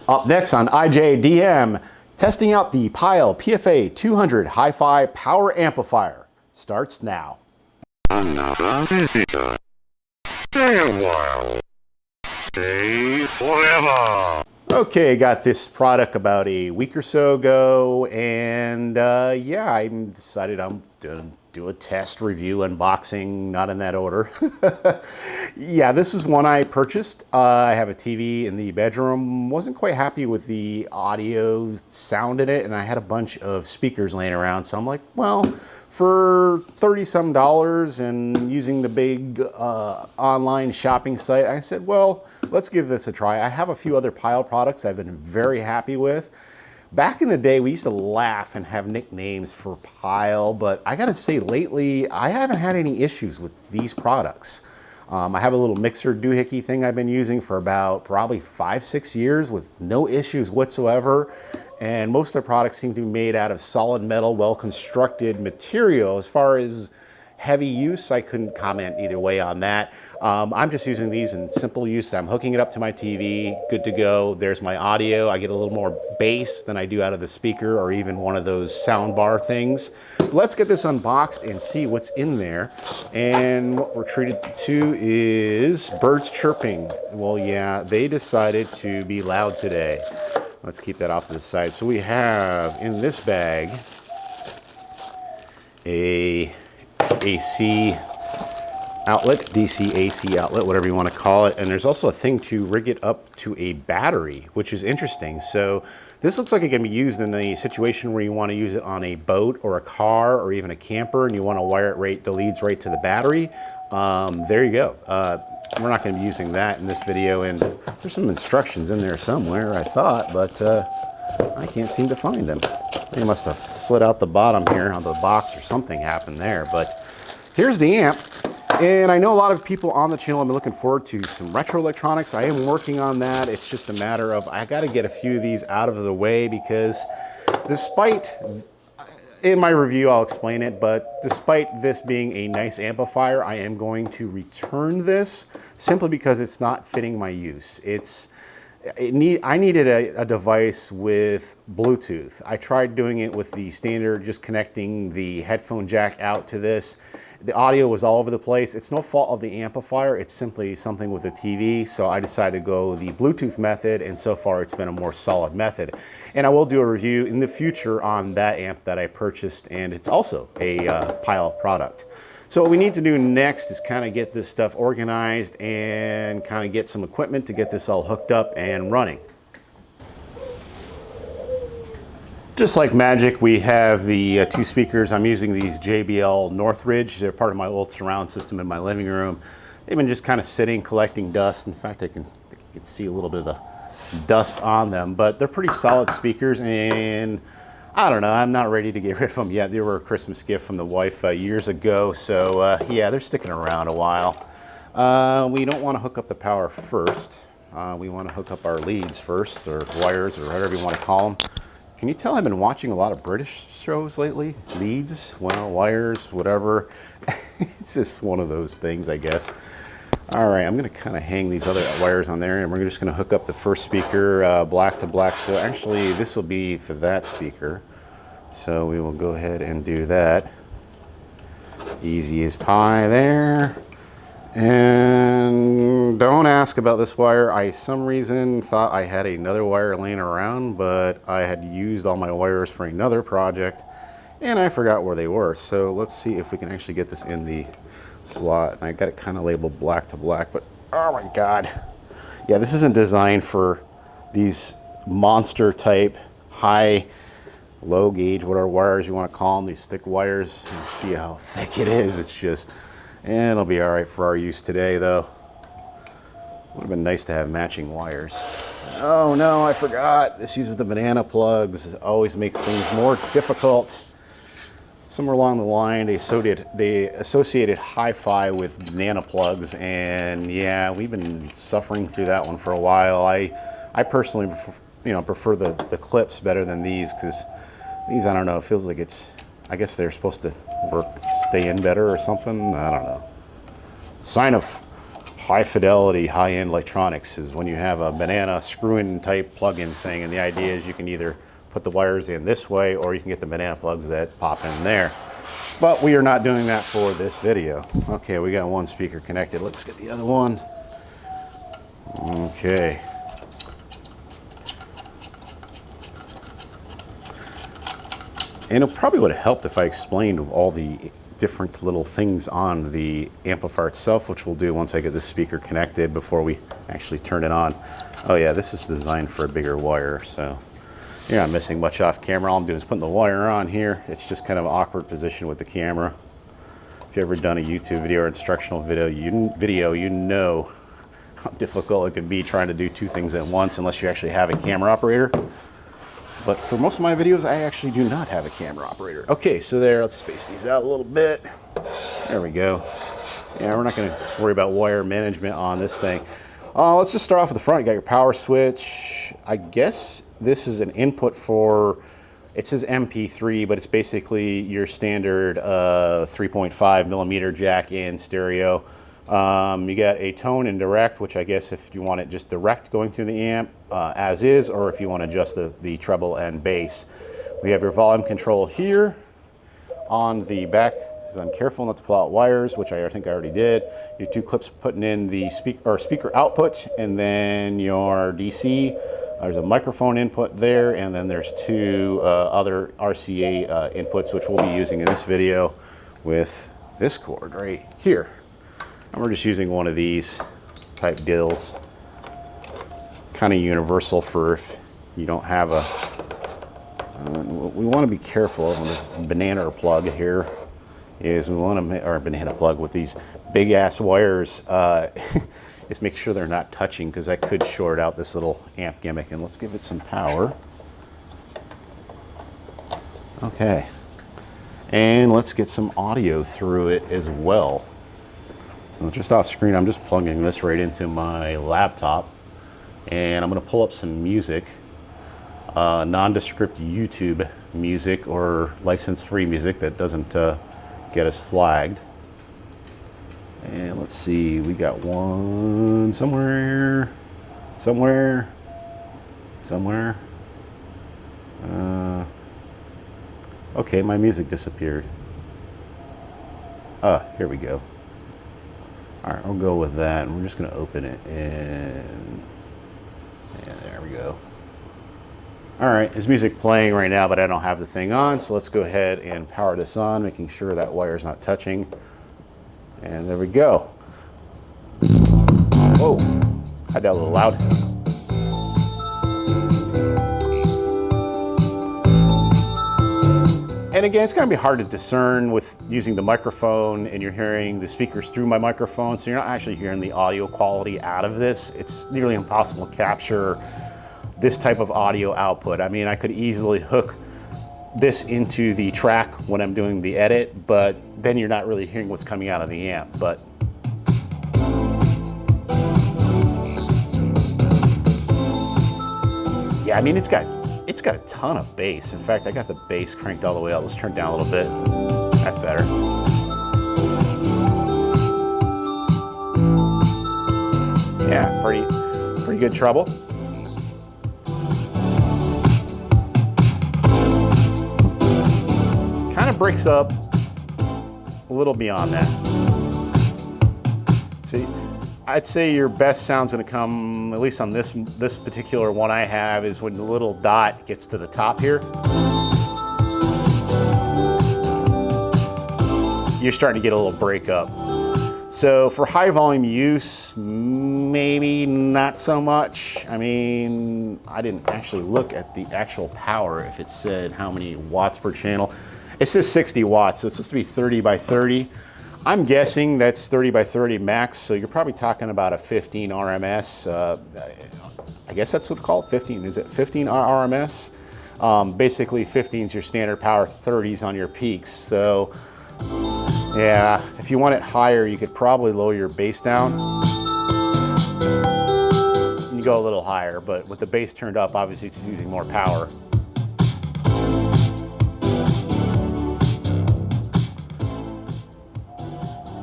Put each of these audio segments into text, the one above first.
Up next on ijdm, testing out the Pyle PFA200 Hi-Fi Power Amplifier. Starts now. Another visitor. Stay a while. Stay forever. Okay, got this product about a week or so ago, and yeah, I decided I'm gonna do a test review, unboxing, not in that order. Yeah, this is one I purchased. I have a TV in the bedroom, wasn't quite happy with the audio sound in it, and I had a bunch of speakers laying around, so I'm like, well, for $30-some and using the big online shopping site, I said, well, let's give this a try. I have a few other Pyle products I've been very happy with. Back in the day, we used to laugh and have nicknames for Pyle, but I gotta say lately, I haven't had any issues with these products. I have a little mixer doohickey thing I've been using for about probably 5-6 years with no issues whatsoever. And most of the products seem to be made out of solid metal, well-constructed material. As far as heavy use, I couldn't comment either way on that. I'm just using these in simple use. I'm hooking it up to my TV, good to go. There's my audio. I get a little more bass than I do out of the speaker or even one of those sound bar things. Let's get this unboxed and see what's in there. And what we're treated to is birds chirping. Well, yeah, they decided to be loud today. Let's keep that off to the side. So we have in this bag a AC outlet, DC AC outlet, whatever you want to call it. And there's also a thing to rig it up to a battery, which is interesting. So this looks like it can be used in a situation where you want to use it on a boat or a car or even a camper, and you want to wire it the leads right to the battery. There you go. We're not going to be using that in this video, and there's some instructions in there somewhere, I thought, but I can't seem to find them. They must have slid out the bottom here on the box or something happened there, but here's the amp. And I know a lot of people on the channel have been looking forward to some retro electronics. I am working on that. It's just a matter of, I got to get a few of these out of the way because despite, in my review I'll explain it, but despite this being a nice amplifier, I am going to return this simply because it's not fitting my use. I needed a device with Bluetooth. I tried doing it with the standard, just connecting the headphone jack out to this. The audio was all over the place. It's no fault of the amplifier. It's simply something with the TV. So I decided to go the Bluetooth method, and so far it's been a more solid method. And I will do a review in the future on that amp that I purchased, and it's also a Pyle product. So what we need to do next is kind of get this stuff organized and kind of get some equipment to get this all hooked up and running. Just like magic, we have the two speakers. I'm using these JBL Northridge. They're part of my old surround system in my living room. They've been just kind of sitting, collecting dust. In fact, I can see a little bit of the dust on them, but they're pretty solid speakers, and I don't know, I'm not ready to get rid of them yet. They were a Christmas gift from the wife years ago, so yeah, they're sticking around a while. We don't want to hook up the power first. We want to hook up our leads first, or wires, or whatever you want to call them. Can you tell I've been watching a lot of British shows lately? Leads, well, wires, whatever. It's just one of those things, I guess. All right, I'm gonna kind of hang these other wires on there, and we're just gonna hook up the first speaker black to black. So actually, this will be for that speaker. So we will go ahead and do that. Easy as pie there. And don't ask about this wire. I, some reason, thought I had another wire laying around, but I had used all my wires for another project, and I forgot where they were. So let's see if we can actually get this in the slot. And I got it kind of labeled black to black, but oh my God. Yeah, this isn't designed for these monster type high, low gauge, whatever wires you want to call them, these thick wires. You see how thick it is. It's just, and it'll be all right for our use today, though. Would have been nice to have matching wires. Oh no, I forgot. This uses the banana plugs. This always makes things more difficult. Somewhere along the line, they associated hi-fi with banana plugs, and yeah, we've been suffering through that one for a while. I personally, prefer the clips better than these, because these, I don't know, it feels like it's, I guess they're supposed to stay in better or something. I don't know. Sign of high fidelity, high-end electronics is when you have a banana screw-in type plug-in thing, and the idea is you can either put the wires in this way or you can get the banana plugs that pop in there. But we are not doing that for this video. Okay, we got one speaker connected. Let's get the other one. Okay. And it probably would have helped if I explained all the different little things on the amplifier itself, which we'll do once I get this speaker connected before we actually turn it on. Oh yeah, this is designed for a bigger wire, so you're not missing much off camera. All I'm doing is putting the wire on here. It's just kind of an awkward position with the camera. If you've ever done a YouTube video or instructional video, you know how difficult it can be trying to do two things at once unless you actually have a camera operator. But for most of my videos, I actually do not have a camera operator. Okay, so there, let's space these out a little bit. There we go. Yeah, we're not gonna worry about wire management on this thing. Let's just start off with the front. You got your power switch. I guess this is an input for, it says MP3, but it's basically your standard 3.5 millimeter jack in stereo. You got a tone and direct, which I guess if you want it just direct going through the amp as is, or if you want to adjust the treble and bass. We have your volume control here on the back. I'm careful not to pull out wires, which I think I already did. Your two clips putting in the speaker output, and then your DC. There's a microphone input there, and then there's two other RCA inputs, which we'll be using in this video with this cord right here. And we're just using one of these type deals. Kind of universal for if you don't have a, we want to be careful on this banana plug here. Is we want to make our banana plug with these big ass wires, is make sure they're not touching, because that could short out this little amp gimmick. And let's give it some power. Okay, and let's get some audio through it as well. So just off screen, I'm just plugging this right into my laptop, and I'm going to pull up some music, nondescript YouTube music or license-free music that doesn't get us flagged. And let's see, we got one somewhere. Okay, my music disappeared. Here we go. All right, I'll go with that, and we're just going to open it, and there we go. All right, there's music playing right now, but I don't have the thing on, so let's go ahead and power this on, making sure that wire is not touching. And there we go. Whoa, had that a little loud. And again, it's going to be hard to discern with using the microphone, and you're hearing the speakers through my microphone, so you're not actually hearing the audio quality out of this. It's nearly impossible to capture this type of audio output. I mean, I could easily hook this into the track when I'm doing the edit, but then you're not really hearing what's coming out of the amp. But yeah, I mean, it's got a ton of bass. In fact, I got the bass cranked all the way up. Let's turn it down a little bit. That's better. Yeah, pretty good treble. Kind of breaks up a little beyond that. See, I'd say your best sound's gonna come, at least on this particular one I have, is when the little dot gets to the top here. You're starting to get a little breakup. So for high volume use, maybe not so much. I mean, I didn't actually look at the actual power if it said how many watts per channel. It says 60 watts, so it's supposed to be 30 by 30. I'm guessing that's 30 by 30 max, so you're probably talking about a 15 RMS. I guess that's what it's called, 15. Is it 15 RMS? Basically 15 is your standard power, 30's on your peaks. So yeah, if you want it higher, you could probably lower your bass down. You go a little higher, but with the bass turned up, obviously it's using more power.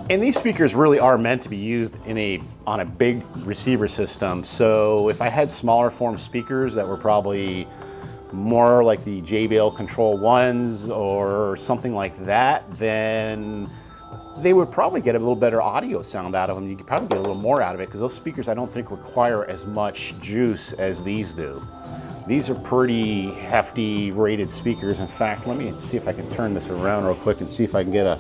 And these speakers really are meant to be used on a big receiver system. So if I had smaller form speakers that were probably more like the JBL Control 1s or something like that, then they would probably get a little better audio sound out of them. You could probably get a little more out of it because those speakers I don't think require as much juice as these do. These are pretty hefty rated speakers. In fact, let me see if I can turn this around real quick and see if I can get a,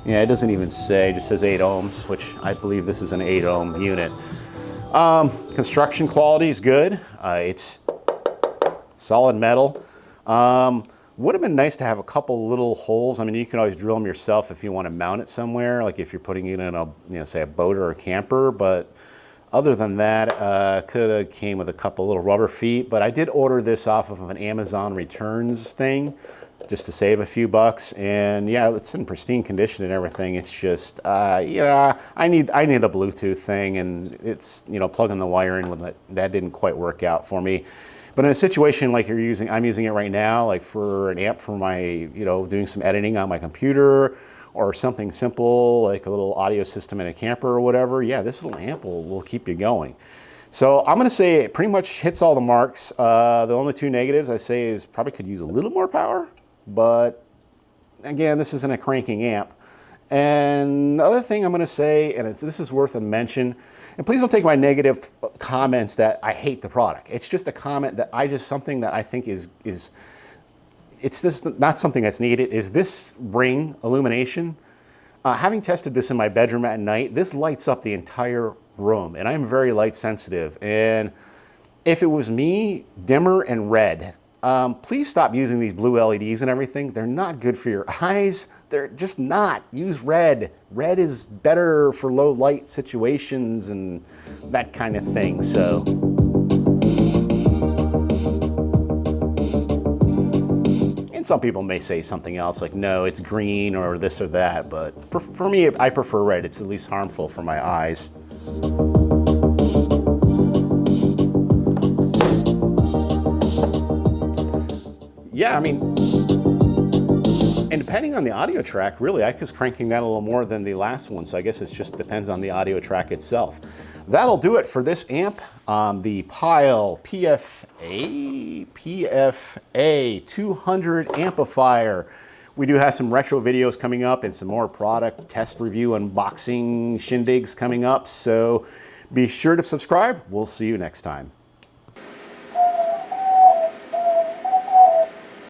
yeah, it doesn't even say, it just says 8 ohms, which I believe this is an 8 ohm unit. Construction quality is good. It's solid metal. Would have been nice to have a couple little holes. I mean, you can always drill them yourself if you want to mount it somewhere, like if you're putting it in a, you know, say a boat or a camper. But other than that, could have came with a couple little rubber feet. But I did order this off of an Amazon returns thing, just to save a few bucks. And yeah, it's in pristine condition and everything. It's just, yeah, I need a Bluetooth thing, and it's, you know, plugging the wire in with it. That didn't quite work out for me. But in a situation like I'm using it right now, like for an amp for my, you know, doing some editing on my computer or something simple, like a little audio system in a camper or whatever, yeah, this little amp will keep you going. So I'm gonna say it pretty much hits all the marks. The only two negatives I say is probably could use a little more power, but again, this isn't a cranking amp. And the other thing I'm gonna say, and this is worth a mention, and please don't take my negative comments that I hate the product. It's just a comment that something that I think is it's just not something that's needed, is this ring illumination. Having tested this in my bedroom at night, this lights up the entire room, and I'm very light sensitive. And if it was me, dimmer and red, please stop using these blue LEDs and everything. They're not good for your eyes. They're just not. Use red. Red is better for low light situations and that kind of thing. So, and some people may say something else like, no, it's green or this or that. But for me, I prefer red. It's at least harmful for my eyes. Yeah, I mean, and depending on the audio track, really, I was cranking that a little more than the last one, so I guess it just depends on the audio track itself. That'll do it for this amp, the Pyle PFA200 amplifier. We do have some retro videos coming up and some more product test review unboxing shindigs coming up, so be sure to subscribe. We'll see you next time.